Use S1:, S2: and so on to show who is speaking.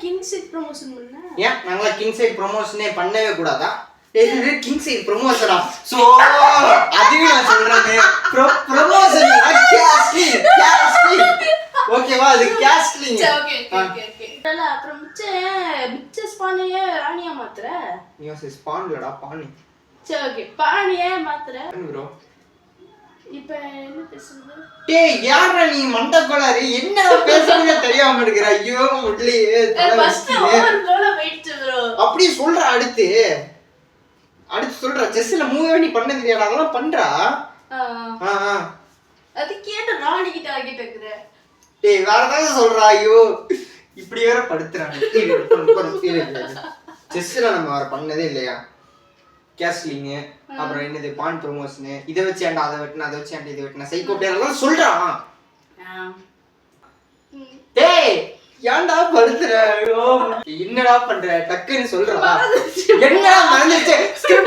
S1: King side promotion பண்ண.
S2: ஏன் நாங்களா கிங் சைட் ப்ரமோஷனே பண்ணவே கூடாதா? இது கிங் சைட் ப்ரமோஷனா? சோ அதுவே நான் சொல்றேன். Promotion castling. ஓகேவா? அது கேஸ்லிங்.
S1: Okay okay okay. அப்புறம் மிச்ச ஸ்பானையே ராணியா மாத்துற.
S2: நீ ஸ்பான்லடா பானி.
S1: சரி ஓகே. பானியே மாத்துற.
S2: ப்ரோ
S1: இப்போ என்ன பேசுறது?
S2: டேய் யாரா நீ மண்டக்கோளாரி என்ன பேசுறதுனே தெரியாம இருக்கற. ஐயோ முட்லியே
S1: ஃபர்ஸ்ட் ஓவர் ஃப்ளோல போயிடுச்சு ப்ரோ.
S2: அப்படி சொல்ற அடுத்து சொல்ற செஸ்ல மூவே நீ பண்ணது இல்லையா? அதெல்லாம் பண்றா.
S1: அது கேட்ட ராணி கிட்ட கேக்குற.
S2: டேய் வேற ஏதாவது சொல்றா. ஐயோ இப்படி வேற படுத்துறாங்க. செஸ்ல நம்ம வேற பண்ணதே இல்லையா? கேஸ்லிங் அப்புறம் என்னது பான் ப்ரமோஷன் இத வச்சு ஏன்டா அதை வெட்டினா அதை வச்சு ஏன்டா இதை வெட்டினா சைக்கோ பிளேயர் எல்லாம் சொல்றான். டேய் ஏன்டா படுத்துற? என்னடா பண்ற? டக்குன்னு சொல்றா. என்னடா மறந்துச்சு? ஸ்கிரிப்ட்